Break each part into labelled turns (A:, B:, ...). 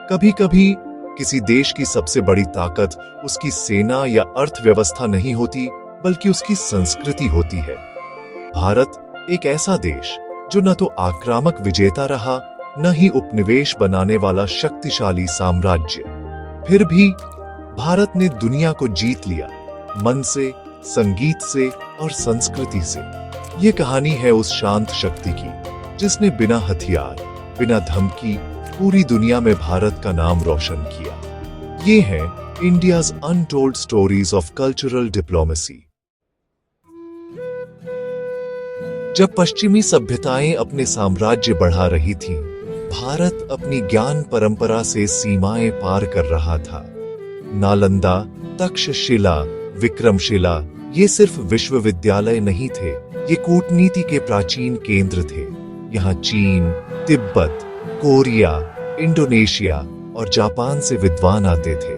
A: कभी कभी किसी देश की सबसे बड़ी ताकत उसकी सेना या अर्थव्यवस्था नहीं होती, बल्कि उसकी संस्कृति होती है। भारत एक ऐसा देश जो न तो आक्रामक विजेता रहा, न ही उपनिवेश बनाने वाला शक्तिशाली साम्राज्य। फिर भी भारत ने दुनिया को जीत लिया, मन से, संगीत से और संस्कृति से। ये कहानी है उस शांत शक्ति की जिसने बिना हथियार, बिना धमकी पूरी दुनिया में भारत का नाम रोशन किया। ये है India's untold stories of cultural diplomacy. जब पश्चिमी सभ्यताएं अपने साम्राज्य बढ़ा रही थीं, भारत अपनी ज्ञान परंपरा से सीमाएं पार कर रहा था। नालंदा, तक्षशिला, विक्रमशिला ये सिर्फ विश्वविद्यालय नहीं थे, ये कूटनीति के प्राचीन केंद्र थे। यहाँ चीन, तिब्बत, कोरिया, इंडोनेशिया और जापान से विद्वान आते थे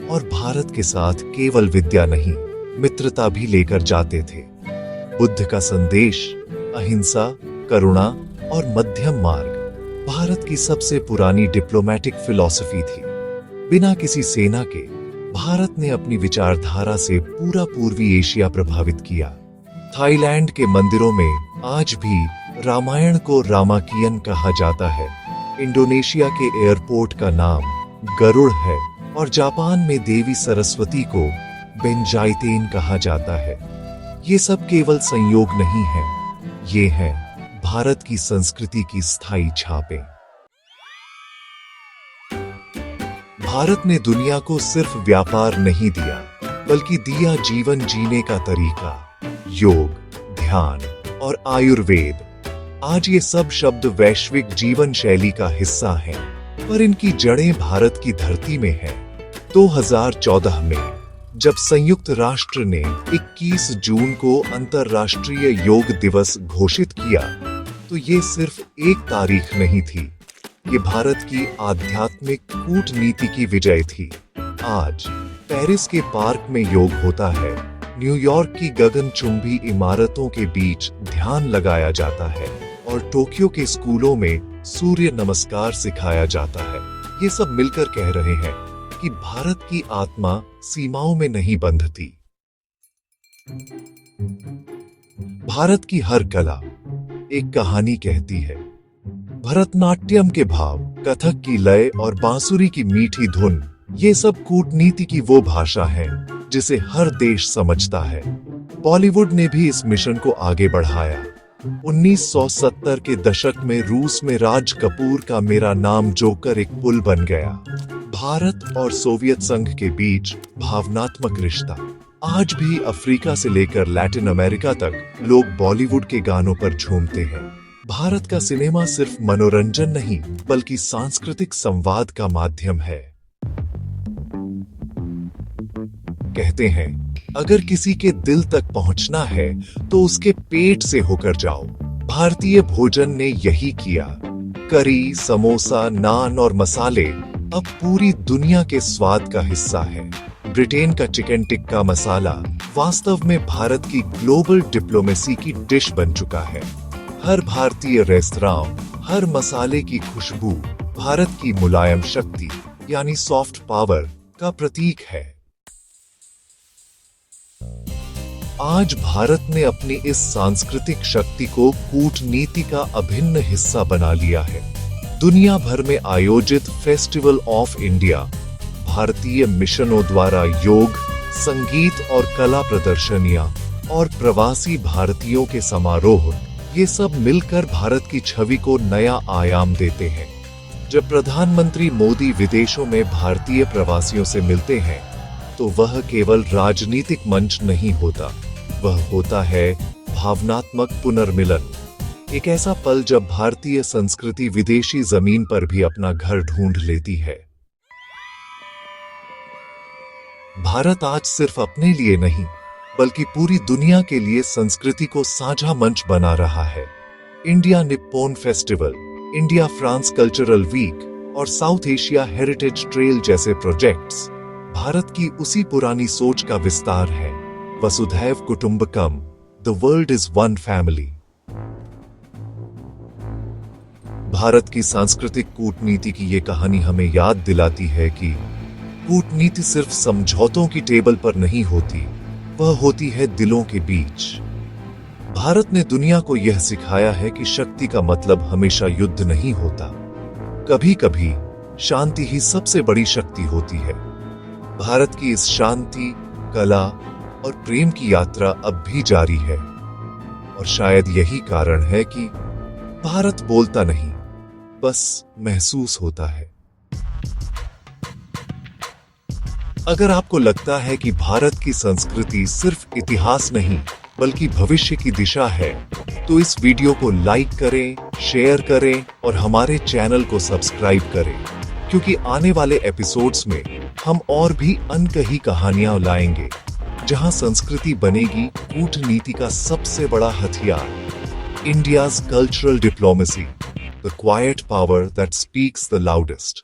A: और भारत के साथ केवल विद्या नहीं, मित्रता भी लेकर जाते थे। बुद्ध का संदेश, अहिंसा, करुणा और मध्यम मार्ग भारत की सबसे पुरानी डिप्लोमेटिक फिलॉसफी थी। बिना किसी सेना के भारत ने अपनी विचारधारा से पूरा पूर्वी एशिया प्रभावित किया। थाईलैंड के मंदिरों में आज भी रामायण को रामाकियन कहा जाता है। इंडोनेशिया के एयरपोर्ट का नाम गरुड़ है और जापान में देवी सरस्वती को बेंजाइतेन कहा जाता है। ये सब केवल संयोग नहीं है, ये है भारत की संस्कृति की स्थायी छापें। भारत ने दुनिया को सिर्फ व्यापार नहीं दिया, बल्कि दिया जीवन जीने का तरीका, योग, ध्यान और आयुर्वेद। आज ये सब शब्द वैश्विक जीवन शैली का हिस्सा हैं, पर इनकी जड़ें भारत की धरती में हैं। 2014 में जब संयुक्त राष्ट्र ने 21 जून को अंतर्राष्ट्रीय योग दिवस घोषित किया, तो ये सिर्फ एक तारीख नहीं थी, ये भारत की आध्यात्मिक कूटनीति की विजय थी। आज पेरिस के पार्क में योग होता है, न्यूयॉर्क की गगनचुंबी इमारतों के बीच ध्यान लगाया जाता है और टोक्यो के स्कूलों में सूर्य नमस्कार सिखाया जाता है। ये सब मिलकर कह रहे हैं कि भारत की आत्मा सीमाओं में नहीं बंधती। भारत की हर कला एक कहानी कहती है। भरतनाट्यम के भाव, कथक की लय और बांसुरी की मीठी धुन, ये सब कूटनीति की वो भाषा है जिसे हर देश समझता है। बॉलीवुड ने भी इस मिशन को आगे बढ़ाया। 1970 के दशक में रूस में राज कपूर का मेरा नाम जोकर एक पुल बन गया। भारत और सोवियत संघ के बीच भावनात्मक रिश्ता। आज भी अफ्रीका से लेकर लैटिन अमेरिका तक लोग बॉलीवुड के गानों पर झूमते हैं। भारत का सिनेमा सिर्फ मनोरंजन नहीं, बल्कि सांस्कृतिक संवाद का माध्यम है। कहते हैं, अगर किसी के दिल तक पहुंचना है तो उसके पेट से होकर जाओ। भारतीय भोजन ने यही किया। करी, समोसा, नान और मसाले अब पूरी दुनिया के स्वाद का हिस्सा है। ब्रिटेन का चिकन टिक्का मसाला वास्तव में भारत की ग्लोबल डिप्लोमेसी की डिश बन चुका है। हर भारतीय रेस्तरां, हर मसाले की खुशबू भारत की मुलायम शक्ति यानी सॉफ्ट पावर का प्रतीक है। आज भारत ने अपनी इस सांस्कृतिक शक्ति को कूटनीति का अभिन्न हिस्सा बना लिया है। दुनिया भर में आयोजित फेस्टिवल ऑफ इंडिया, भारतीय मिशनों द्वारा योग, संगीत और कला प्रदर्शनियां और प्रवासी भारतीयों के समारोह, ये सब मिलकर भारत की छवि को नया आयाम देते हैं। जब प्रधानमंत्री मोदी विदेशों में भारतीय प्रवासियों से मिलते हैं, तो वह केवल राजनीतिक मंच नहीं होता, वह होता है भावनात्मक पुनर्मिलन। एक ऐसा पल जब भारतीय संस्कृति विदेशी जमीन पर भी अपना घर ढूंढ लेती है। भारत आज सिर्फ अपने लिए नहीं, बल्कि पूरी दुनिया के लिए संस्कृति को साझा मंच बना रहा है। India Nippon festival, India France cultural week और साउथ एशिया हेरिटेज ट्रेल जैसे प्रोजेक्ट्स भारत की उसी पुरानी सोच का विस्तार है। वसुधैव कुटुंबकम, the world is one family. Bharat की सांस्कृतिक कूटनीति की ये कहानी हमें याद दिलाती है कि कूटनीति सिर्फ समझौतों की टेबल पर नहीं होती, वह होती है दिलों के बीच। भारत ने दुनिया को यह सिखाया है कि शक्ति का मतलब हमेशा युद्ध नहीं होता, कभी कभी शांति ही सबसे बड़ी शक्ति होती है। भारत की इस शांति, कला और प्रेम की यात्रा अब भी जारी है, और शायद यही कारण है कि भारत बोलता नहीं, बस महसूस होता है। अगर आपको लगता है कि भारत की संस्कृति सिर्फ इतिहास नहीं बल्कि भविष्य की दिशा है, तो इस वीडियो को लाइक करें, शेयर करें और हमारे चैनल को सब्सक्राइब करें, क्योंकि आने वाले एपिसोड्स में हम और भी अनकही कहानियां लाएंगे, जहां संस्कृति बनेगी कूटनीति का सबसे बड़ा हथियार। India's cultural diplomacy, the quite power that speaks the loudest.